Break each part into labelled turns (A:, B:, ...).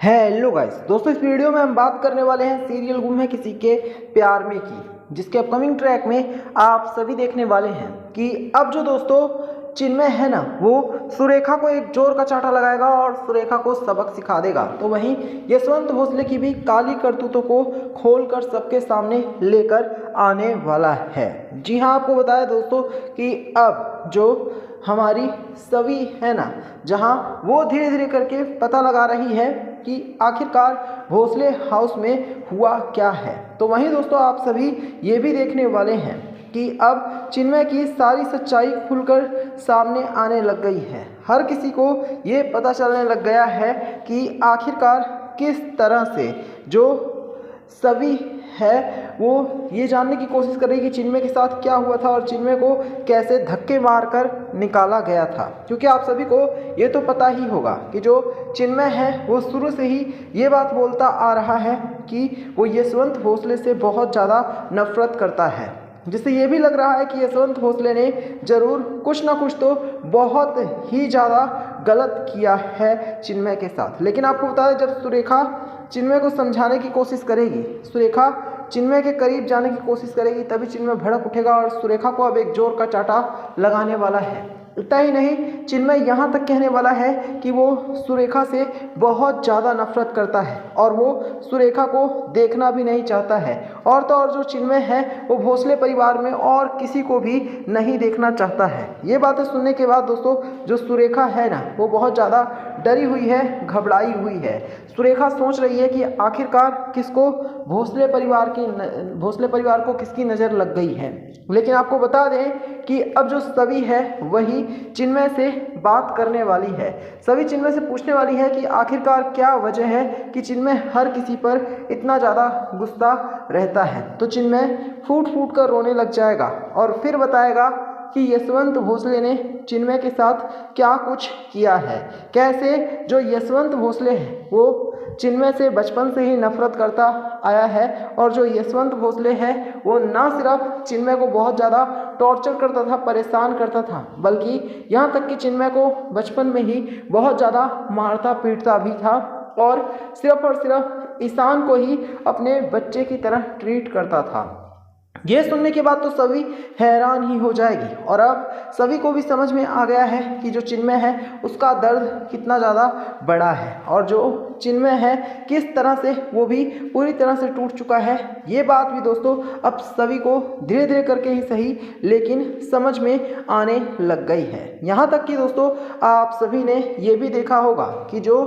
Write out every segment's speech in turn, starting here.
A: Hello guys दोस्तों, इस video में हम बात करने वाले हैं सीरियल गुम है किसी के प्यार में की, जिसके अपकमिंग ट्रैक में आप सभी देखने वाले हैं कि अब जो दोस्तों चिन्मय है ना, वो सुरेखा को एक जोर का चांटा लगाएगा और सुरेखा को सबक सिखा देगा। तो वहीं यशवंत भोसले की भी काली करतूतों को खोलकर सबके सामने लेकर आने वाला है। जी हाँ, आपको बताया दोस्तों कि अब जो हमारी सभी है ना, जहां वो धीरे धीरे करके पता लगा रही है कि आखिरकार भोसले हाउस में हुआ क्या है। तो वहीं दोस्तों आप सभी ये भी देखने वाले हैं कि अब चिन्मय की सारी सच्चाई खुलकर सामने आने लग गई है। हर किसी को ये पता चलने लग गया है कि आखिरकार किस तरह से जो सभी है वो ये जानने की कोशिश कर रही है कि चिन्मय के साथ क्या हुआ था और चिन्मय को कैसे धक्के मारकर निकाला गया था। क्योंकि आप सभी को ये तो पता ही होगा कि जो चिन्मय है वो शुरू से ही ये बात बोलता आ रहा है कि वो यशवंत भोसले से बहुत ज़्यादा नफरत करता है, जिससे ये भी लग रहा है कि यशवंत भोसले ने ज़रूर कुछ ना कुछ तो बहुत ही ज़्यादा गलत किया है चिन्मय के साथ। लेकिन आपको बता दें, जब सुरेखा चिन्मय को समझाने की कोशिश करेगी, सुरेखा चिन्मय के करीब जाने की कोशिश करेगी, तभी चिन्मय भड़क उठेगा और सुरेखा को अब एक जोर का चांटा लगाने वाला है। इतना ही नहीं, चिन्मय यहाँ तक कहने वाला है कि वो सुरेखा से बहुत ज़्यादा नफरत करता है और वो सुरेखा को देखना भी नहीं चाहता है। और तो और जो चिन्मय है वो भोसले परिवार में और किसी को भी नहीं देखना चाहता है। ये बातें सुनने के बाद दोस्तों जो सुरेखा है ना, वो बहुत ज़्यादा डरी हुई है, घबराई हुई है। सुरेखा सोच रही है कि आखिरकार किसको भोसले परिवार को किसकी नज़र लग गई है। लेकिन आपको बता दें कि अब जो सभी है वही चिन्मय से बात करने वाली है। सभी चिन्मय से पूछने वाली है कि आखिरकार क्या वजह है कि चिन्मय हर किसी पर इतना ज़्यादा गुस्सा रहता है। तो चिन्मय फूट फूट कर रोने लग जाएगा और फिर बताएगा कि यशवंत भोसले ने चिन्मय के साथ क्या कुछ किया है, कैसे जो यशवंत भोसले हैं वो चिन्मय से बचपन से ही नफरत करता आया है और जो यशवंत भोसले है वो ना सिर्फ चिन्मय को बहुत ज़्यादा टॉर्चर करता था, परेशान करता था, बल्कि यहाँ तक कि चिन्मय को बचपन में ही बहुत ज़्यादा मारता पीटता भी था और सिर्फ ईशान को ही अपने बच्चे की तरह ट्रीट करता था। ये सुनने के बाद तो सभी हैरान ही हो जाएगी और अब सभी को भी समझ में आ गया है कि जो चिन्मय है उसका दर्द कितना ज़्यादा बड़ा है और जो चिन्मय है किस तरह से वो भी पूरी तरह से टूट चुका है। ये बात भी दोस्तों अब सभी को धीरे धीरे करके ही सही लेकिन समझ में आने लग गई है। यहाँ तक कि दोस्तों आप सभी ने ये भी देखा होगा कि जो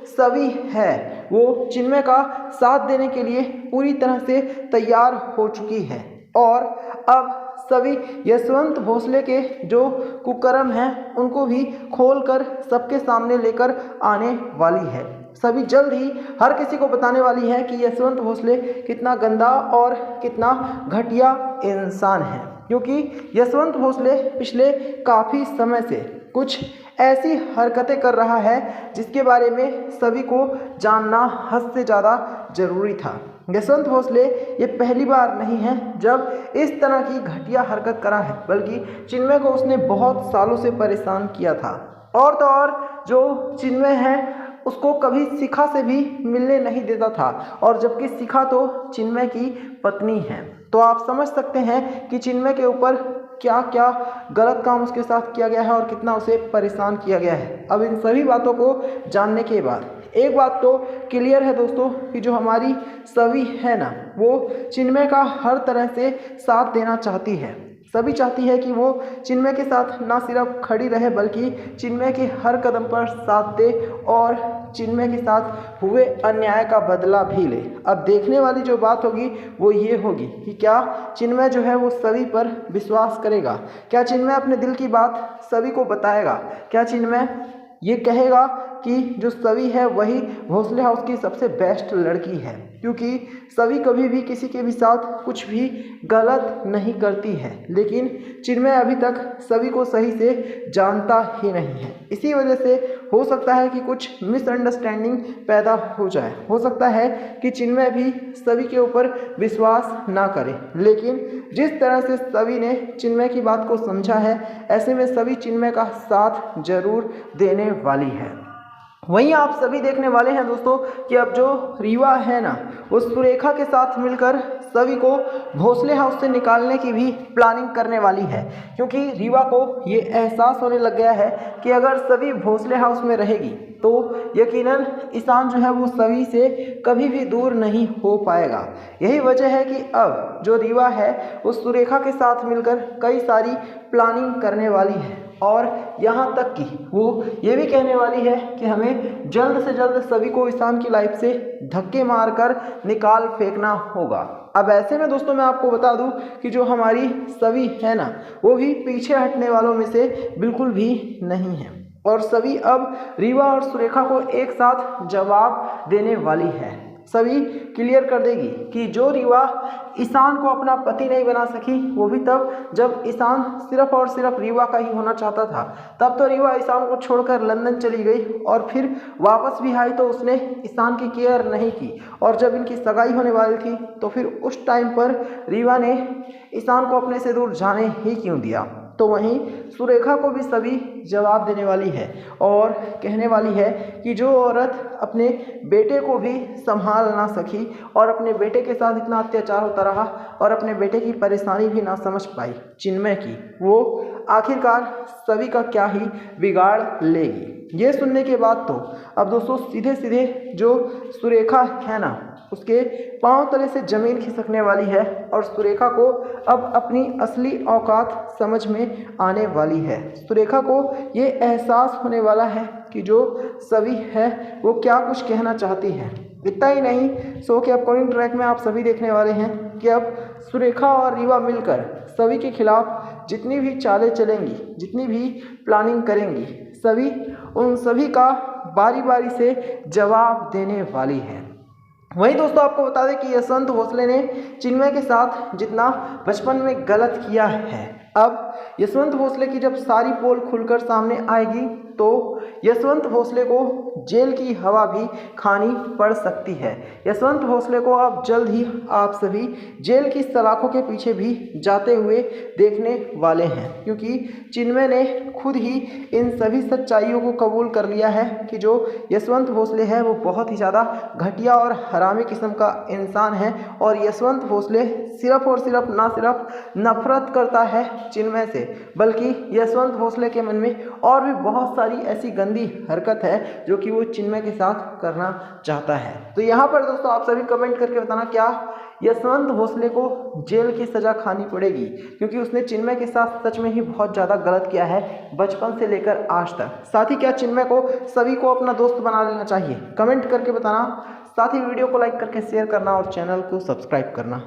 A: सभी है वो चिन्मय का साथ देने के लिए पूरी तरह से तैयार हो चुकी है और अब सभी यशवंत भोसले के जो कुकर्म हैं उनको भी खोलकर सबके सामने लेकर आने वाली है। सभी जल्द ही हर किसी को बताने वाली है कि यशवंत भोसले कितना गंदा और कितना घटिया इंसान है, क्योंकि यशवंत भोसले पिछले काफ़ी समय से कुछ ऐसी हरकतें कर रहा है जिसके बारे में सभी को जानना हद से ज़्यादा ज़रूरी था। यशवंत भोसले ये पहली बार नहीं है जब इस तरह की घटिया हरकत करा है, बल्कि चिन्मय को उसने बहुत सालों से परेशान किया था। और तो और जो चिन्मय है उसको कभी शिखा से भी मिलने नहीं देता था और जबकि शिखा तो चिन्मय की पत्नी है। तो आप समझ सकते हैं कि चिन्मय के ऊपर क्या क्या गलत काम उसके साथ किया गया है और कितना उसे परेशान किया गया है। अब इन सभी बातों को जानने के बाद एक बात तो क्लियर है दोस्तों कि जो हमारी सभी है ना, वो चिन्मय का हर तरह से साथ देना चाहती है। सभी चाहती है कि वो चिन्मय के साथ ना सिर्फ खड़ी रहे बल्कि चिन्मय के हर कदम पर साथ दे और चिन्मय के साथ हुए अन्याय का बदला भी ले। अब देखने वाली जो बात होगी वो ये होगी कि क्या चिन्मय जो है वो सभी पर विश्वास करेगा, क्या चिन्मय अपने दिल की बात सभी को बताएगा, क्या चिन्मय ये कहेगा कि जो सभी है वही भोसले हाउस की सबसे बेस्ट लड़की है, क्योंकि सभी कभी भी किसी के भी साथ कुछ भी गलत नहीं करती है। लेकिन चिन्मय अभी तक सभी को सही से जानता ही नहीं है। इसी वजह से हो सकता है कि कुछ मिसअंडरस्टैंडिंग पैदा हो जाए, हो सकता है कि चिन्मय भी सभी के ऊपर विश्वास ना करे। लेकिन जिस तरह से सभी ने चिन्मय की बात को समझा है, ऐसे में सभी चिन्मय का साथ जरूर देने वाली है। वहीं आप सभी देखने वाले हैं दोस्तों कि अब जो रीवा है ना, वो सुरेखा के साथ मिलकर सभी को भोसले हाउस से निकालने की भी प्लानिंग करने वाली है, क्योंकि रीवा को ये एहसास होने लग गया है कि अगर सभी भोसले हाउस में रहेगी तो यकीनन ईशान जो है वो सभी से कभी भी दूर नहीं हो पाएगा। यही वजह है कि अब जो रीवा है वो सुरेखा के साथ मिलकर कई सारी प्लानिंग करने वाली है, और यहाँ तक कि वो ये भी कहने वाली है कि हमें जल्द से जल्द सभी को ईशान की लाइफ से धक्के मारकर निकाल फेंकना होगा। अब ऐसे में दोस्तों मैं आपको बता दूं कि जो हमारी सभी है ना, वो भी पीछे हटने वालों में से बिल्कुल भी नहीं है, और सभी अब रीवा और सुरेखा को एक साथ जवाब देने वाली है। सभी क्लियर कर देगी कि जो रीवा ईशान को अपना पति नहीं बना सकी, वो भी तब जब ईशान सिर्फ और सिर्फ रीवा का ही होना चाहता था। तब तो रीवा ईशान को छोड़कर लंदन चली गई और फिर वापस भी आई तो उसने ईशान की केयर नहीं की, और जब इनकी सगाई होने वाली थी तो फिर उस टाइम पर रीवा ने ईशान को अपने से दूर जाने ही क्यों दिया। तो वहीं सुरेखा को भी सभी जवाब देने वाली है और कहने वाली है कि जो औरत अपने बेटे को भी संभाल ना सकी और अपने बेटे के साथ इतना अत्याचार होता रहा और अपने बेटे की परेशानी भी ना समझ पाई चिन्मय की, वो आखिरकार सभी का क्या ही बिगाड़ लेगी। ये सुनने के बाद तो अब दोस्तों सीधे सीधे जो सुरेखा है ना, उसके पांव तले से जमीन खिसकने वाली है और सुरेखा को अब अपनी असली औकात समझ में आने वाली है। सुरेखा को ये एहसास होने वाला है कि जो सभी है वो क्या कुछ कहना चाहती है। इतना ही नहीं, शो के अपकमिंग ट्रैक में आप सभी देखने वाले हैं कि अब सुरेखा और रीवा मिलकर सभी के खिलाफ जितनी भी चालें चलेंगी, जितनी भी प्लानिंग करेंगी, सभी उन सभी का बारी बारी से जवाब देने वाली है। वहीं दोस्तों आपको बता दें कि यशवंत भोसले ने चिन्मय के साथ जितना बचपन में गलत किया है, अब यशवंत भोसले की जब सारी पोल खुलकर सामने आएगी तो यशवंत भोसले को जेल की हवा भी खानी पड़ सकती है। यशवंत भोसले को अब जल्द ही आप सभी जेल की सलाखों के पीछे भी जाते हुए देखने वाले हैं, क्योंकि चिन्मय ने खुद ही इन सभी सच्चाइयों को कबूल कर लिया है कि जो यशवंत भोसले है वो बहुत ही ज़्यादा घटिया और हरामी किस्म का इंसान है, और यशवंत भोसले सिर्फ और सिर्फ ना सिर्फ नफरत करता है चिन्मय से, बल्कि यशवंत भोसले के मन में और भी बहुत सारी ऐसी गंदी हरकत है जो कि वो चिन्मय के साथ करना चाहता है। तो यहाँ पर दोस्तों आप सभी कमेंट करके बताना, क्या यशवंत भोसले को जेल की सज़ा खानी पड़ेगी, क्योंकि उसने चिन्मय के साथ सच में ही बहुत ज़्यादा गलत किया है बचपन से लेकर आज तक। साथ ही क्या चिन्मय को सभी को अपना दोस्त बना लेना चाहिए, कमेंट करके बताना। साथ ही वीडियो को लाइक करके शेयर करना और चैनल को सब्सक्राइब करना।